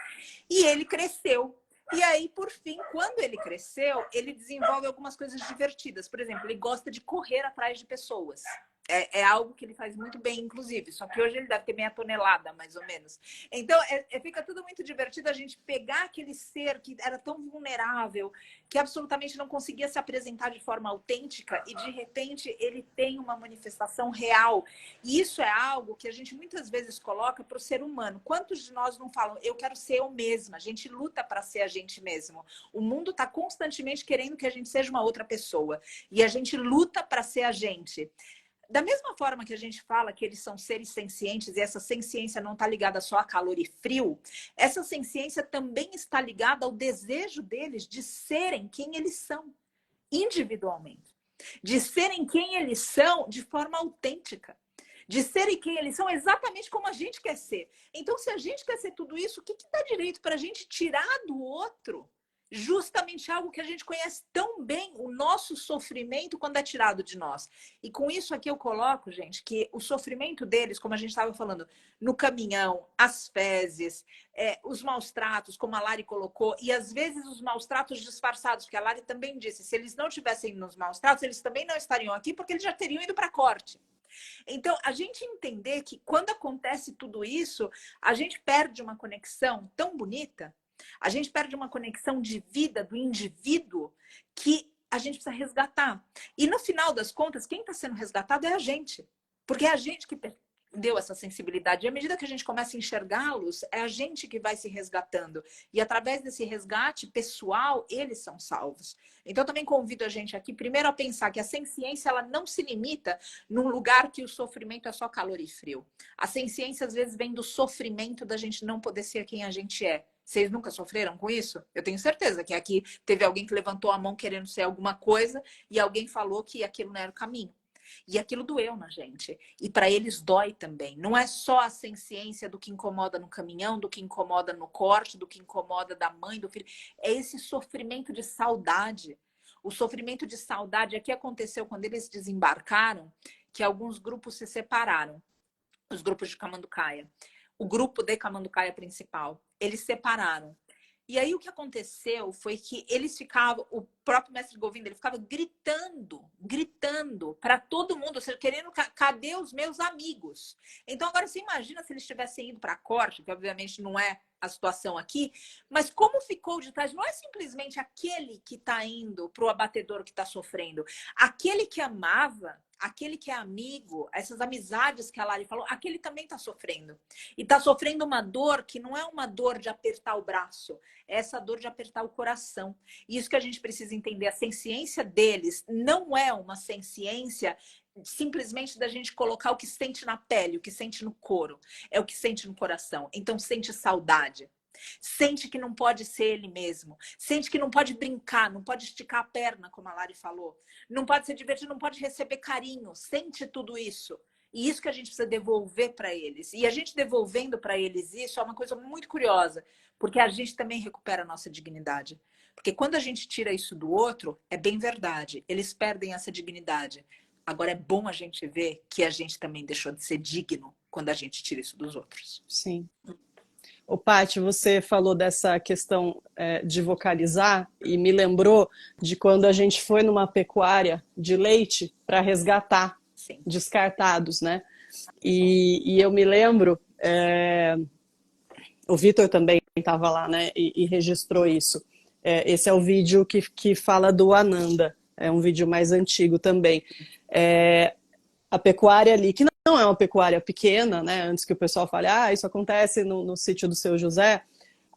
E ele cresceu. E aí, por fim, quando ele cresceu, ele desenvolve algumas coisas divertidas. Por exemplo, ele gosta de correr atrás de pessoas. É algo que ele faz muito bem, inclusive. Só que hoje ele deve ter meia tonelada, mais ou menos. Então, fica tudo muito divertido a gente pegar aquele ser que era tão vulnerável, que absolutamente não conseguia se apresentar de forma autêntica, e, de repente, ele tem uma manifestação real. E isso é algo que a gente muitas vezes coloca para o ser humano. Quantos de nós não falam, eu quero ser eu mesma? A gente luta para ser a gente mesmo. O mundo está constantemente querendo que a gente seja uma outra pessoa. E a gente luta para ser a gente. Da mesma forma que a gente fala que eles são seres sencientes e essa senciência não está ligada só a calor e frio, essa senciência também está ligada ao desejo deles de serem quem eles são, individualmente. De serem quem eles são de forma autêntica. De serem quem eles são exatamente como a gente quer ser. Então, se a gente quer ser tudo isso, o que dá direito para a gente tirar do outro justamente algo que a gente conhece tão bem, o nosso sofrimento, quando é tirado de nós? E com isso aqui eu coloco, gente, que o sofrimento deles, como a gente estava falando, no caminhão, as fezes, os maus tratos, como a Lari colocou, e às vezes os maus tratos disfarçados, porque a Lari também disse, se eles não tivessem nos maus tratos, eles também não estariam aqui, porque eles já teriam ido para a corte. Então, a gente entender que quando acontece tudo isso, a gente perde uma conexão tão bonita, a gente perde uma conexão de vida do indivíduo que a gente precisa resgatar. E no final das contas, quem está sendo resgatado é a gente. Porque é a gente que deu essa sensibilidade. E à medida que a gente começa a enxergá-los, é a gente que vai se resgatando. E através desse resgate pessoal, eles são salvos. Então, também convido a gente aqui, primeiro, a pensar que a senciência, ela não se limita num lugar que o sofrimento é só calor e frio. A senciência, às vezes, vem do sofrimento da gente não poder ser quem a gente é. Vocês nunca sofreram com isso? Eu tenho certeza que aqui teve alguém que levantou a mão querendo ser alguma coisa e alguém falou que aquilo não era o caminho. E aquilo doeu na gente. E para eles dói também. Não é só a senciência do que incomoda no caminhão, do que incomoda no corte, do que incomoda da mãe, do filho. É esse sofrimento de saudade. O sofrimento de saudade aqui aconteceu quando eles desembarcaram, que alguns grupos se separaram. Os grupos de Camanducaia. O grupo de Camanducaia principal. Eles separaram. E aí o que aconteceu foi que eles ficavam, o próprio mestre Govinda, ele ficava gritando para todo mundo, ou seja, querendo, cadê os meus amigos? Então agora você imagina se eles tivessem ido para a corte, que obviamente não é a situação aqui, mas como ficou de trás, não é simplesmente aquele que está indo para o abatedor que está sofrendo, aquele que amava, aquele que é amigo, essas amizades que a Lari falou, aquele também está sofrendo. E está sofrendo uma dor que não é uma dor de apertar o braço, é essa dor de apertar o coração. E isso que a gente precisa entender, a senciência deles não é uma senciência simplesmente da gente colocar o que sente na pele, o que sente no couro, é o que sente no coração. Então sente saudade. Sente que não pode ser ele mesmo. Sente que não pode brincar, não pode esticar a perna, como a Lari falou. Não pode se divertir, não pode receber carinho. Sente tudo isso. E isso que a gente precisa devolver para eles. E a gente devolvendo para eles isso é uma coisa muito curiosa, porque a gente também recupera a nossa dignidade. Porque quando a gente tira isso do outro, é bem verdade, eles perdem essa dignidade. Agora é bom a gente ver que a gente também deixou de ser digno quando a gente tira isso dos outros. Sim. Ô, Paty, você falou dessa questão de vocalizar e me lembrou de quando a gente foi numa pecuária de leite para resgatar Sim. descartados, né? E eu me lembro, o Vitor também estava lá, né? E registrou isso. Esse é o vídeo que fala do Ananda, é um vídeo mais antigo também. A pecuária ali, que não é uma pecuária pequena, né? Antes que o pessoal fale, isso acontece no sítio do seu José.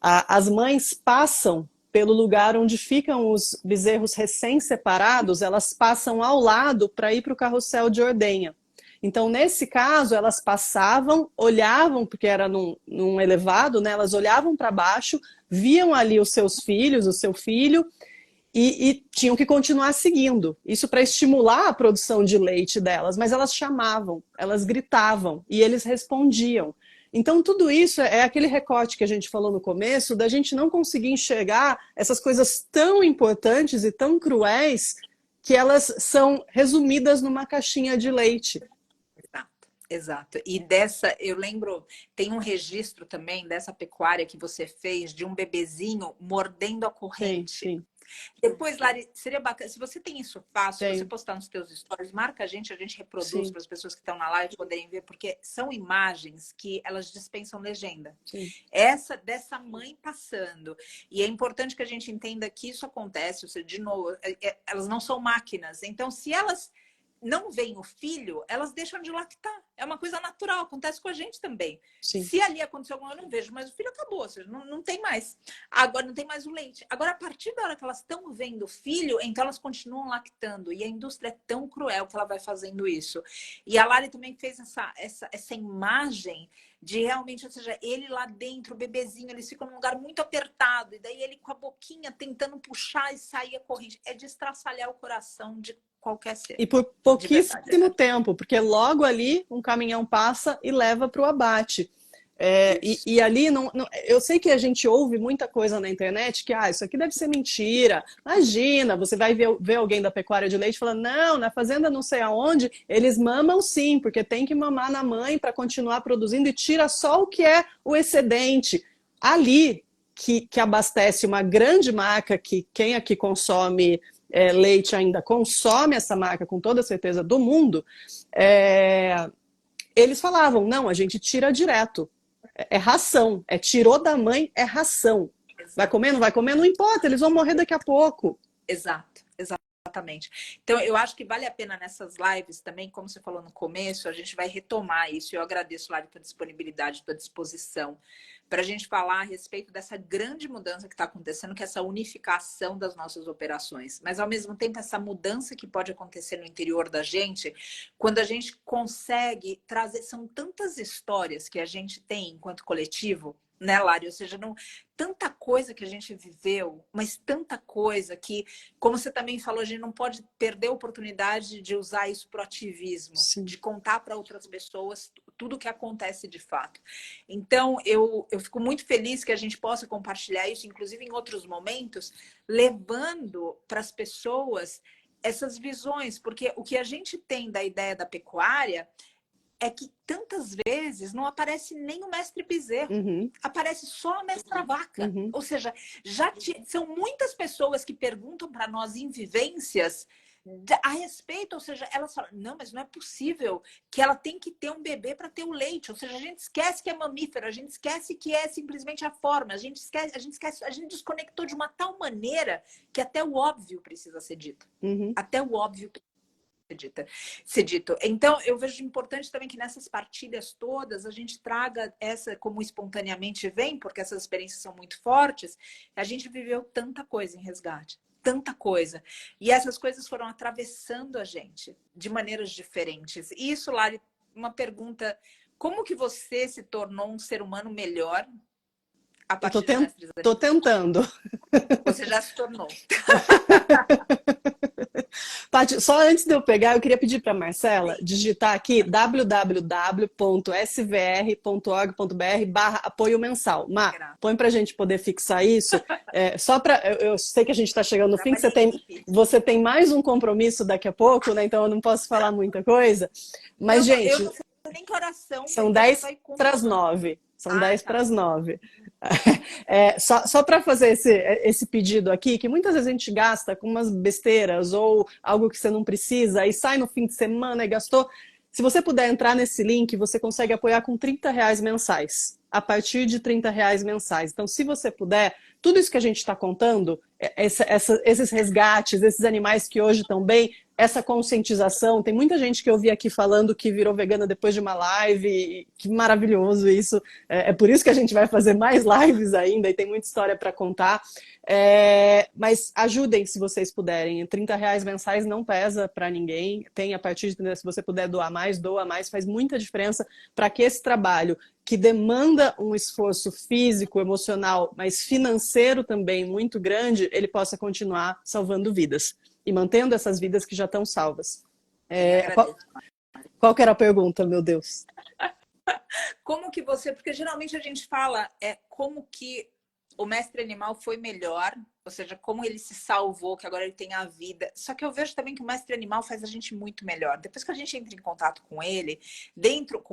As mães passam pelo lugar onde ficam os bezerros recém-separados, elas passam ao lado para ir para o carrossel de ordenha. Então, nesse caso, elas passavam, olhavam, porque era num elevado, né? Elas olhavam para baixo, viam ali os seus filhos, o seu filho, e tinham que continuar seguindo. Isso para estimular a produção de leite delas, mas elas chamavam, elas gritavam e eles respondiam. Então tudo isso é aquele recorte que a gente falou no começo, da gente não conseguir enxergar essas coisas tão importantes e tão cruéis que elas são resumidas numa caixinha de leite. Exato. E eu lembro, tem um registro também dessa pecuária que você fez de um bebezinho mordendo a corrente. Sim, sim. Depois, Lari, seria bacana, se você tem isso fácil, se Tem. você postar nos seus stories, marca a gente reproduz para as pessoas que estão na live poderem ver, porque são imagens que elas dispensam legenda. Sim. Essa dessa mãe passando. E é importante que a gente entenda que isso acontece, ou seja, de novo, elas não são máquinas. Então, se elas não veem o filho, elas deixam de lactar. É uma coisa natural, acontece com a gente também. Sim. Se ali aconteceu alguma coisa, eu não vejo, mas o filho acabou, ou seja, não tem mais. Agora não tem mais o leite. Agora, a partir da hora que elas estão vendo o filho, então elas continuam lactando. E a indústria é tão cruel que ela vai fazendo isso. E a Lari também fez essa imagem de realmente, ou seja, ele lá dentro, o bebezinho, eles ficam num lugar muito apertado, e daí ele com a boquinha tentando puxar e sair a corrente. É de estraçalhar o coração de qualquer ser. E por pouquíssimo tempo, porque logo ali um caminhão passa e leva para o abate. E ali, eu sei que a gente ouve muita coisa na internet que isso aqui deve ser mentira. Imagina, você vai ver alguém da pecuária de leite falando, não, na fazenda não sei aonde, eles mamam sim, porque tem que mamar na mãe para continuar produzindo e tira só o que é o excedente. Ali, que abastece uma grande marca, que quem aqui consome leite ainda consome essa marca com toda a certeza do mundo, eles falavam, não, a gente tira direto. É ração, tirou da mãe, é ração. Exato. Vai comer, não vai comer, não importa, eles vão morrer daqui a pouco. Exato, exatamente. Então, eu acho que vale a pena nessas lives também, como você falou no começo, a gente vai retomar isso. Eu agradeço, Lari, tua disponibilidade, tua disposição, para a gente falar a respeito dessa grande mudança que está acontecendo, que é essa unificação das nossas operações. Mas, ao mesmo tempo, essa mudança que pode acontecer no interior da gente, quando a gente consegue trazer... São tantas histórias que a gente tem enquanto coletivo, né, Lari? Ou seja, não, tanta coisa que a gente viveu, mas tanta coisa que, como você também falou, a gente não pode perder a oportunidade de usar isso para o ativismo, Sim. de contar para outras pessoas tudo o que acontece de fato. Então, eu fico muito feliz que a gente possa compartilhar isso, inclusive em outros momentos, levando para as pessoas essas visões, porque o que a gente tem da ideia da pecuária é que tantas vezes não aparece nem o mestre bezerro, aparece só a mestra vaca. Ou seja, são muitas pessoas que perguntam para nós em vivências a respeito, ou seja, elas falam, não, mas não é possível que ela tem que ter um bebê para ter o leite, ou seja, a gente esquece que é mamífero, a gente esquece que é simplesmente a forma, a gente desconectou de uma tal maneira que até o óbvio precisa ser dito. Até o óbvio ser dito. Então, eu vejo importante também que nessas partilhas todas a gente traga essa, como espontaneamente vem, porque essas experiências são muito fortes, a gente viveu tanta coisa em resgate. Tanta coisa. E essas coisas foram atravessando a gente de maneiras diferentes. E isso, Lari, uma pergunta: como que você se tornou um ser humano melhor a partir do Mestres da Vida? Tô tentando. Você já se tornou. Paty, só antes de eu pegar, eu queria pedir para a Marcela digitar aqui www.svr.org.br/apoio mensal. Mar, põe para a gente poder fixar isso. Só para, eu sei que a gente está chegando no fim, que você tem mais um compromisso daqui a pouco, né? Então eu não posso falar muita coisa. Mas, gente, eu não sei nem que oração. São 10 para as 9. São 10 para as 9. Só para fazer esse pedido aqui, que muitas vezes a gente gasta com umas besteiras ou algo que você não precisa e sai no fim de semana e gastou. Se você puder entrar nesse link, você consegue apoiar com R$30 mensais, a partir de R$30 mensais. Então, se você puder, tudo isso que a gente está contando, esses resgates, esses animais que hoje estão bem, essa conscientização, tem muita gente que eu vi aqui falando que virou vegana depois de uma live, que maravilhoso isso, é por isso que a gente vai fazer mais lives ainda e tem muita história para contar, mas ajudem se vocês puderem, R$30 mensais não pesa para ninguém, tem a partir de, se você puder doa mais, faz muita diferença para que esse trabalho que demanda um esforço físico, emocional, mas financeiro também muito grande, ele possa continuar salvando vidas e mantendo essas vidas que já estão salvas. Qual que era a pergunta, meu Deus? Como que você... Porque geralmente a gente fala como que o mestre animal foi melhor, ou seja, como ele se salvou, que agora ele tem a vida. Só que eu vejo também que o mestre animal faz a gente muito melhor. Depois que a gente entra em contato com ele, dentro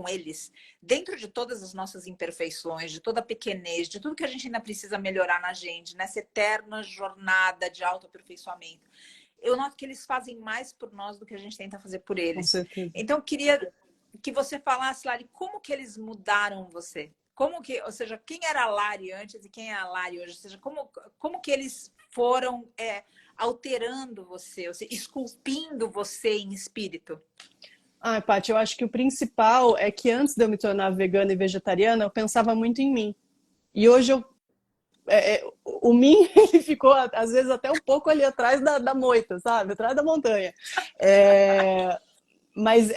de todas as nossas imperfeições, de toda a pequenez, de tudo que a gente ainda precisa melhorar na gente, nessa eterna jornada de autoaperfeiçoamento, eu noto que eles fazem mais por nós do que a gente tenta fazer por eles. Com certeza. Então, eu queria que você falasse, Lari, como que eles mudaram você? Ou seja, quem era a Lari antes e quem é a Lari hoje? Ou seja, como que eles foram alterando você, ou seja, esculpindo você em espírito? Paty, eu acho que o principal é que antes de eu me tornar vegana e vegetariana, eu pensava muito em mim. E hoje o mim, ele ficou, às vezes, até um pouco ali atrás da moita, sabe? Atrás da montanha. Mas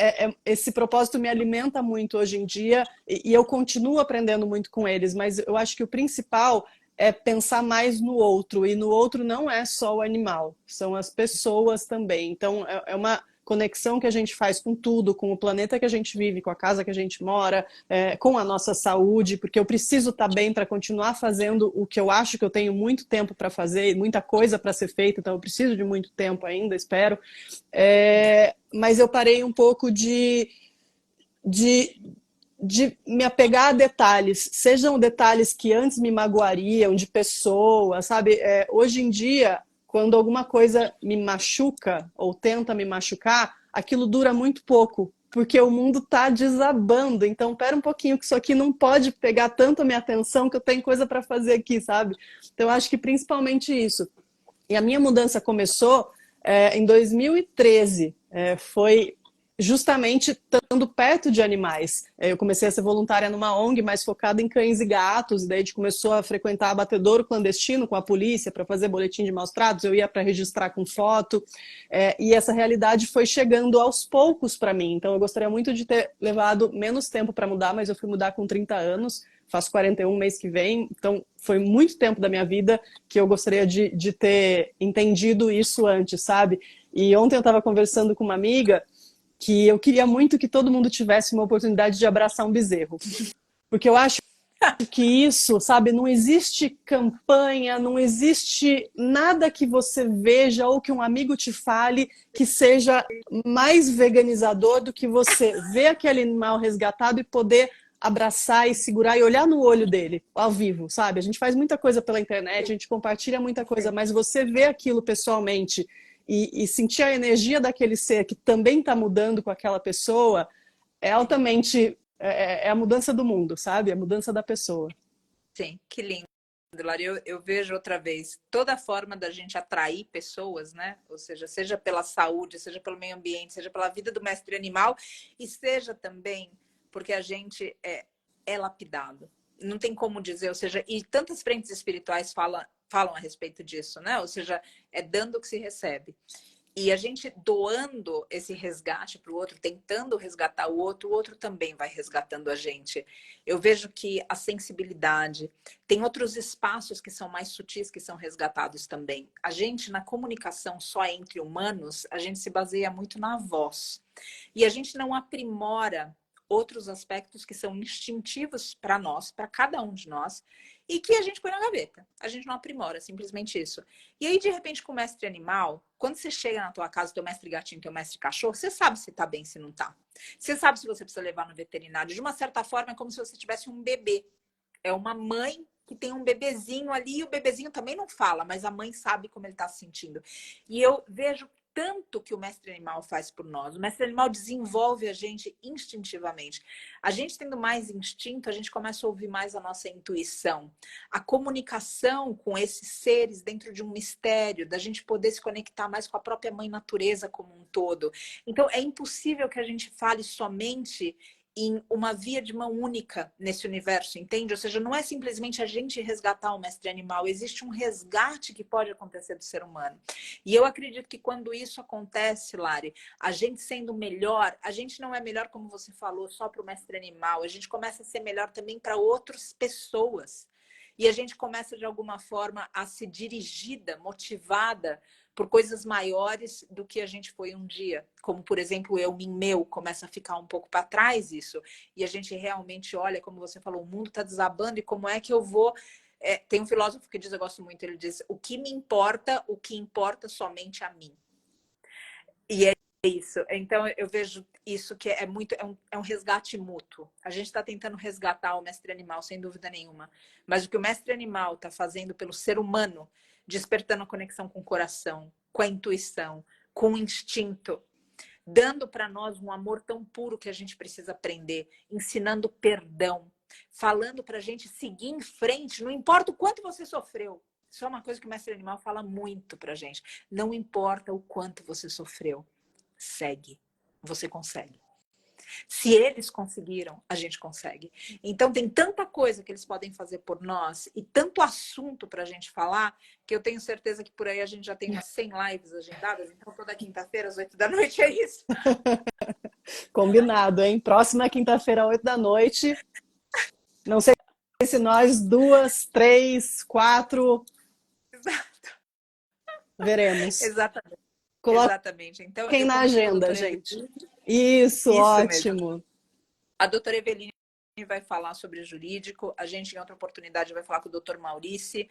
esse propósito me alimenta muito hoje em dia e eu continuo aprendendo muito com eles, mas eu acho que o principal é pensar mais no outro, e no outro não é só o animal, são as pessoas também. Então é uma conexão que a gente faz com tudo, com o planeta que a gente vive, com a casa que a gente mora, com a nossa saúde, porque eu preciso estar bem para continuar fazendo o que eu acho que eu tenho muito tempo para fazer, muita coisa para ser feita, então eu preciso de muito tempo ainda, espero. Mas eu parei um pouco de me apegar a detalhes, sejam detalhes que antes me magoariam, de pessoas, sabe? Hoje em dia, quando alguma coisa me machuca ou tenta me machucar, aquilo dura muito pouco, porque o mundo está desabando. Então, pera um pouquinho, que isso aqui não pode pegar tanto a minha atenção, que eu tenho coisa para fazer aqui, sabe? Então, eu acho que principalmente isso. E a minha mudança começou em 2013, foi justamente estando perto de animais. Eu comecei a ser voluntária numa ONG mais focada em cães e gatos, e daí a gente começou a frequentar abatedouro clandestino com a polícia para fazer boletim de maus tratos, eu ia para registrar com foto, e essa realidade foi chegando aos poucos para mim. Então eu gostaria muito de ter levado menos tempo para mudar, mas eu fui mudar com 30 anos, faço 41 mês que vem, então foi muito tempo da minha vida que eu gostaria de ter entendido isso antes, sabe? E ontem eu estava conversando com uma amiga que eu queria muito que todo mundo tivesse uma oportunidade de abraçar um bezerro. Porque eu acho que isso, sabe, não existe campanha, não existe nada que você veja ou que um amigo te fale que seja mais veganizador do que você ver aquele animal resgatado e poder abraçar e segurar e olhar no olho dele, ao vivo, sabe? A gente faz muita coisa pela internet, a gente compartilha muita coisa, mas você vê aquilo pessoalmente e sentir a energia daquele ser que também está mudando com aquela pessoa é altamente é a mudança do mundo, sabe? É a mudança da pessoa. Sim, que lindo, Lari. Eu vejo outra vez toda forma da gente atrair pessoas, né? Ou seja pela saúde, seja pelo meio ambiente, seja pela vida do mestre animal e seja também porque a gente é lapidado. Não tem como dizer, ou seja, e tantas frentes espirituais falam a respeito disso, né? Ou seja, é dando o que se recebe. E a gente doando esse resgate para o outro, tentando resgatar o outro também vai resgatando a gente. Eu vejo que a sensibilidade, tem outros espaços que são mais sutis que são resgatados também. A gente, na comunicação só entre humanos, a gente se baseia muito na voz. E a gente não aprimora outros aspectos que são instintivos para nós, para cada um de nós, e que a gente põe na gaveta. A gente não aprimora, simplesmente isso. E aí, de repente, com o mestre animal, quando você chega na tua casa, teu mestre gatinho, teu mestre cachorro, você sabe se tá bem, se não tá. Você sabe se você precisa levar no veterinário. De uma certa forma, é como se você tivesse um bebê. É uma mãe que tem um bebezinho ali, e o bebezinho também não fala, mas a mãe sabe como ele tá se sentindo. E eu vejo tanto que o mestre animal faz por nós. O mestre animal desenvolve a gente instintivamente. A gente tendo mais instinto, a gente começa a ouvir mais a nossa intuição. A comunicação com esses seres dentro de um mistério, da gente poder se conectar mais com a própria mãe natureza como um todo. Então, é impossível que a gente fale somente em uma via de mão única nesse universo, entende? Ou seja, não é simplesmente a gente resgatar o mestre animal, existe um resgate que pode acontecer do ser humano. E eu acredito que quando isso acontece, Lari, a gente sendo melhor, a gente não é melhor, como você falou, só para o mestre animal, a gente começa a ser melhor também para outras pessoas. E a gente começa, de alguma forma, a ser dirigida, motivada por coisas maiores do que a gente foi um dia. Como, por exemplo, eu, mim, meu, começa a ficar um pouco para trás isso. E a gente realmente olha, como você falou, o mundo está desabando e como é que eu vou... tem um filósofo que diz, eu gosto muito, ele diz, o que importa somente a mim. E é isso. Então, eu vejo isso que é um resgate mútuo. A gente está tentando resgatar o mestre animal, sem dúvida nenhuma. Mas o que o mestre animal está fazendo pelo ser humano, despertando a conexão com o coração, com a intuição, com o instinto, dando para nós um amor tão puro que a gente precisa aprender, ensinando perdão, falando para a gente seguir em frente, não importa o quanto você sofreu. Isso é uma coisa que o mestre animal fala muito para a gente. Não importa o quanto você sofreu. Segue, você consegue. Se eles conseguiram, a gente consegue. Então tem tanta coisa que eles podem fazer por nós e tanto assunto para a gente falar que eu tenho certeza que por aí a gente já tem umas 100 lives agendadas. Então toda quinta-feira às 8 da noite é isso. Combinado, hein? Próxima quinta-feira, 8 da noite. Não sei se nós 2, 3, 4 veremos. Exatamente. Coloquem Exatamente. Então, na agenda, gente. Isso, Isso ótimo. mesmo. A doutora Eveline vai falar sobre jurídico. A gente, em outra oportunidade, vai falar com o doutor Maurício,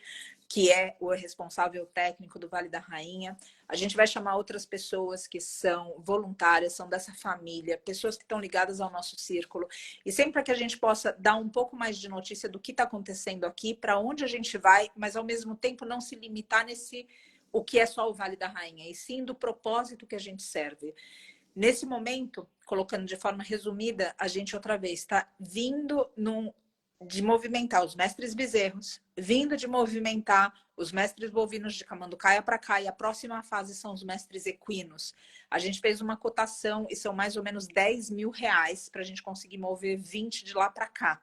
que é o responsável técnico do Vale da Rainha. A gente vai chamar outras pessoas que são voluntárias, são dessa família, pessoas que estão ligadas ao nosso círculo. E sempre para que a gente possa dar um pouco mais de notícia do que está acontecendo aqui, para onde a gente vai, mas ao mesmo tempo não se limitar nesse o que é só o Vale da Rainha, e sim do propósito que a gente serve. Nesse momento, colocando de forma resumida, a gente outra vez está vindo de movimentar os mestres bezerros, vindo de movimentar os mestres bovinos de Camanducaia para cá, e a próxima fase são os mestres equinos. A gente fez uma cotação e são mais ou menos R$10.000 para a gente conseguir mover 20 de lá para cá.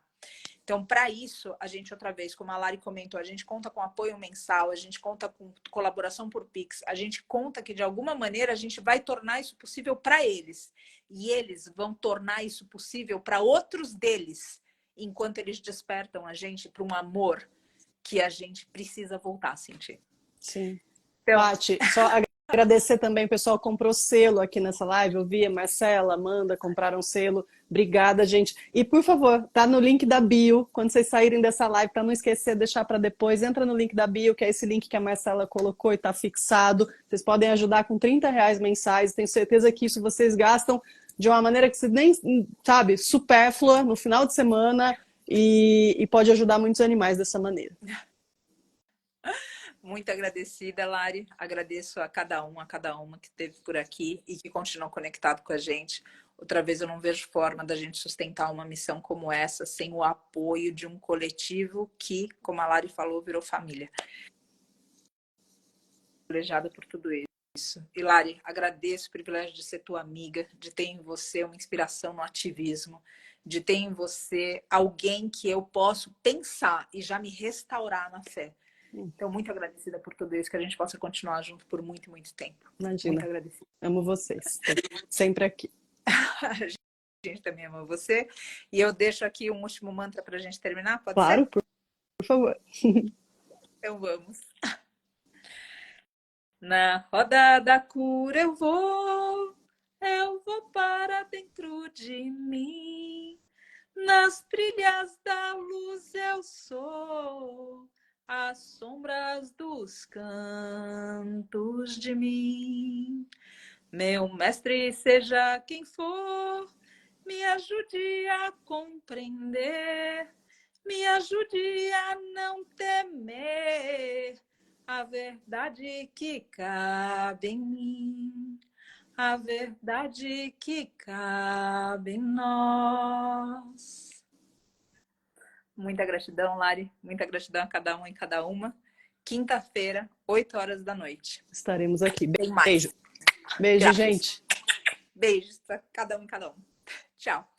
Então, para isso, a gente, outra vez, como a Lari comentou, a gente conta com apoio mensal, a gente conta com colaboração por Pix, a gente conta que, de alguma maneira, a gente vai tornar isso possível para eles. E eles vão tornar isso possível para outros deles. enquanto eles despertam a gente para um amor que a gente precisa voltar a sentir. Sim. Então, Paty, só agradecer também, o pessoal comprou selo aqui nessa live, eu vi a Marcela, Amanda, compraram selo. Obrigada, gente. E, por favor, tá no link da bio, quando vocês saírem dessa live, para não esquecer, deixar para depois, entra no link da bio, que é esse link que a Marcela colocou e tá fixado. Vocês podem ajudar com R$ 30 mensais, tenho certeza que isso vocês gastam de uma maneira que você nem, sabe, supérflua, no final de semana, e pode ajudar muitos animais dessa maneira. muito agradecida, Lari. Agradeço a cada uma que esteve por aqui e que continuou conectado com a gente. Outra vez eu não vejo forma da gente sustentar uma missão como essa sem o apoio de um coletivo que, como a Lari falou, virou família. Privilegiada por tudo isso. E Lari, agradeço o privilégio de ser tua amiga, de ter em você uma inspiração no ativismo, de ter em você alguém que eu posso pensar e já me restaurar na fé. Então, muito agradecida por tudo isso, que a gente possa continuar junto por muito, muito tempo. Imagina. Muito agradecida. Amo vocês. Sempre aqui. A gente também ama você. E eu deixo aqui um último mantra para a gente terminar, pode Claro, ser? por favor. Então vamos. Na roda da cura eu vou para dentro de mim. Nas trilhas da luz eu sou as sombras dos cantos de mim. Meu mestre, seja quem for, me ajude a compreender, me ajude a não temer a verdade que cabe em mim, a verdade que cabe em nós. Muita gratidão, Lari. Muita gratidão a cada um e cada uma. Quinta-feira, 8 horas da noite. Estaremos aqui. Tem mais. Beijo. Beijo, Graças. gente. Beijos para cada um e cada uma. Tchau.